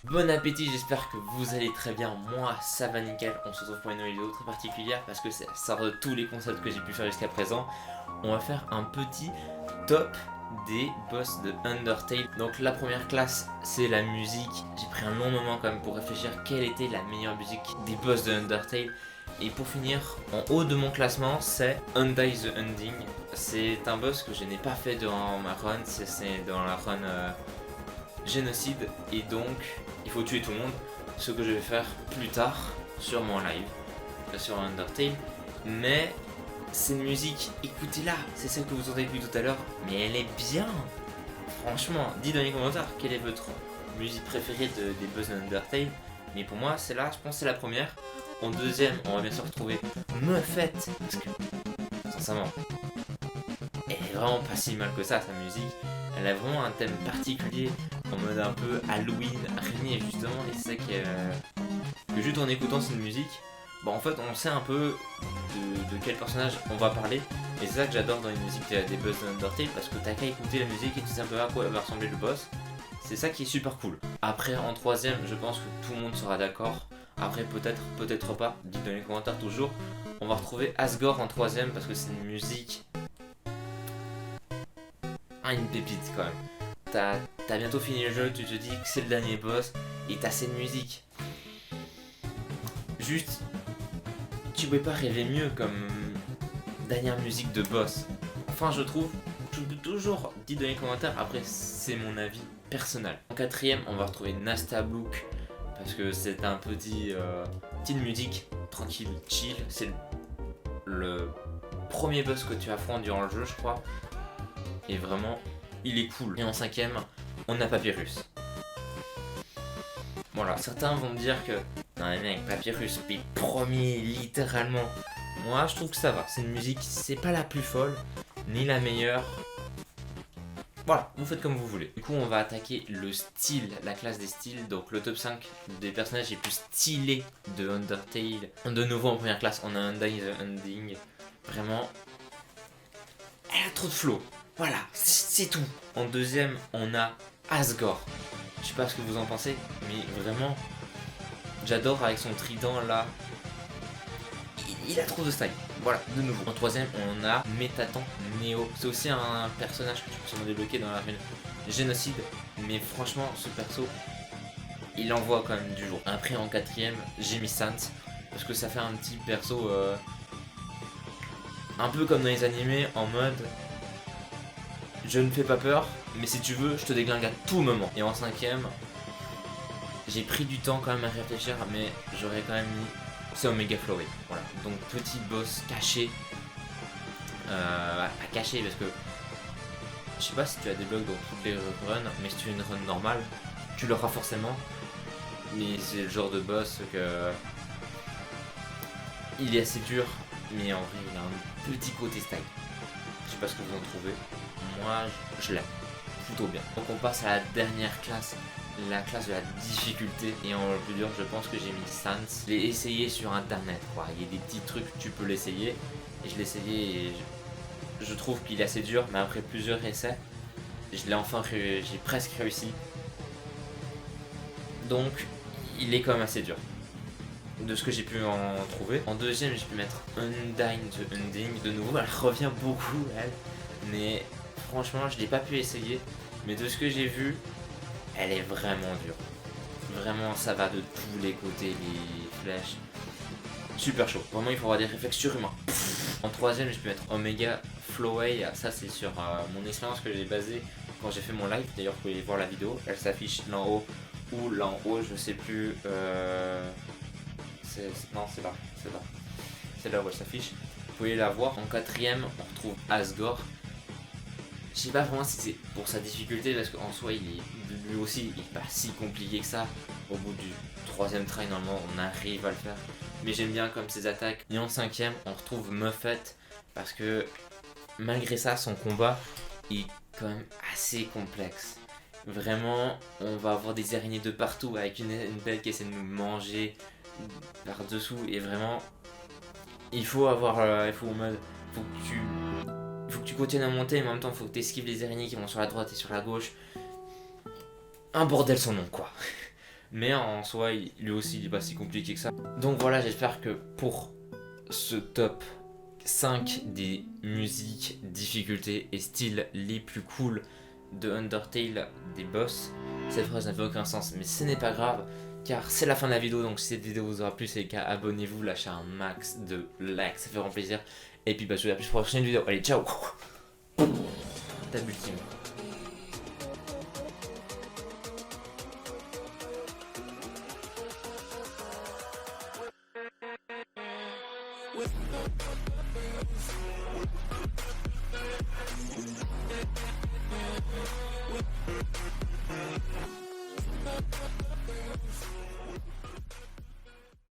Bon appétit, j'espère que vous allez très bien. Moi, ça va nickel. On se retrouve pour une nouvelle vidéo très particulière parce que ça sort de tous les concepts que j'ai pu faire jusqu'à présent. On va faire un petit top des boss de Undertale. Donc la première classe, c'est la musique. J'ai pris un long moment quand même pour réfléchir quelle était la meilleure musique des boss de Undertale. Et pour finir, en haut de mon classement, c'est Undyne the Ending. C'est un boss que je n'ai pas fait dans ma run, c'est dans la run génocide, et donc il faut tuer tout le monde, ce que je vais faire plus tard sur mon live, sur Undertale. Mais cette musique, écoutez-la, c'est celle que vous entendez depuis tout à l'heure, mais elle est bien. Franchement, dites dans les commentaires quelle est votre musique préférée des boss d'Undertale. Mais pour moi, c'est là, je pense que c'est la première. En deuxième, on va bien se retrouver Muffet, parce que, sincèrement, elle est vraiment pas si mal que ça, sa musique. Elle a vraiment un thème particulier, en mode un peu Halloween, araignée justement, et c'est ça que juste en écoutant cette musique, bah en fait on sait un peu de quel personnage on va parler, et c'est ça que j'adore dans les musiques des boss d'Undertale, parce que t'as qu'à écouter la musique et tu sais un peu à quoi va ressembler le boss. C'est ça qui est super cool. Après en troisième, je pense que tout le monde sera d'accord. Après peut-être, peut-être pas, dites dans les commentaires toujours. On va retrouver Asgore en troisième parce que c'est une musique... une pépite quand même. T'as bientôt fini le jeu, tu te dis que c'est le dernier boss et t'as cette musique. Juste, tu pouvais pas rêver mieux comme dernière musique de boss. Enfin, je trouve, tu peux toujours dire dans les commentaires, après c'est mon avis personnel. En quatrième, on va retrouver Nastablook parce que c'est un petit petite musique tranquille, chill. C'est le premier boss que tu affrontes durant le jeu, je crois. Et vraiment, il est cool. Et en cinquième, on a Papyrus. Voilà, certains vont me dire que non mais mec, Papyrus, mais premier littéralement. Moi je trouve que ça va, c'est une musique, c'est pas la plus folle, ni la meilleure. Voilà, vous faites comme vous voulez. Du coup on va attaquer le style, la classe des styles, donc le top 5 des personnages les plus stylés de Undertale. De nouveau en première classe, on a Undyne the Ending. Vraiment, elle a trop de flow. Voilà, c'est tout. En deuxième, on a Asgore. Je sais pas ce que vous en pensez, mais vraiment, j'adore avec son trident là. Il a trop de style. Voilà, de nouveau. En troisième, on a Métaton Neo. C'est aussi un personnage que tu peux sûrement débloquer dans la génocide. Mais franchement, ce perso, il envoie quand même du jour. Après, en quatrième, j'ai mis Sant. Parce que ça fait un petit perso un peu comme dans les animés, en mode je ne fais pas peur, mais si tu veux, je te déglingue à tout moment. Et en cinquième, j'ai pris du temps quand même à réfléchir, mais j'aurais quand même mis c'est Omega Flowey. Voilà, donc petit boss caché. À cacher parce que je sais pas si tu as des blocs dans toutes les runs, mais si tu as une run normale, tu l'auras forcément. Mais c'est le genre de boss que il est assez dur, mais en vrai il a un petit côté style. Je sais pas ce que vous en trouvez. Moi je l'aime plutôt bien. Donc on passe à la dernière classe, la classe de la difficulté. Et en le plus dur, je pense que j'ai mis Sans. Je l'ai essayé sur internet quoi. Il y a des petits trucs que tu peux l'essayer. Et je l'ai essayé et je trouve qu'il est assez dur, mais après plusieurs essais, je l'ai enfin j'ai presque réussi. Donc il est quand même assez dur de ce que j'ai pu en trouver. En deuxième, j'ai pu mettre Undyne the Ending. De nouveau, elle revient beaucoup elle, mais franchement je l'ai pas pu essayer. Mais de ce que j'ai vu, elle est vraiment dure. Vraiment, ça va de tous les côtés, les flèches. Super chaud. Vraiment, il faut avoir des réflexes surhumains. En troisième, je peux mettre Omega Flowey. Ça, c'est sur mon expérience que j'ai basée quand j'ai fait mon live. D'ailleurs, vous pouvez voir la vidéo. Elle s'affiche là en haut ou là en haut, je sais plus. Non, c'est là. C'est là où elle s'affiche. Vous pouvez la voir. En quatrième, on retrouve Asgore. Je sais pas vraiment si c'est pour sa difficulté parce qu'en soi il est lui aussi il est pas si compliqué que ça. Au bout du troisième try normalement on arrive à le faire. Mais j'aime bien comme ses attaques. Et en cinquième on retrouve Muffet parce que malgré ça son combat est quand même assez complexe. Vraiment on va avoir des araignées de partout avec une belle qui essaie de nous manger par dessous et vraiment il faut avoir il faut que tu continues à monter, mais en même temps, il faut que tu esquives les araignées qui vont sur la droite et sur la gauche. Un bordel sans nom, quoi. mais en soi, lui aussi, il est pas si compliqué que ça. Donc voilà, j'espère que pour ce top 5 des musiques, difficultés et styles les plus cool de Undertale des boss, cette phrase n'avait aucun sens, mais ce n'est pas grave, car c'est la fin de la vidéo, donc si cette vidéo vous aura plu, c'est le cas, abonnez-vous, lâchez un max de likes, ça fait vraiment plaisir, et puis bah, je vous dis à plus pour la prochaine vidéo, allez ciao. Tab ultime.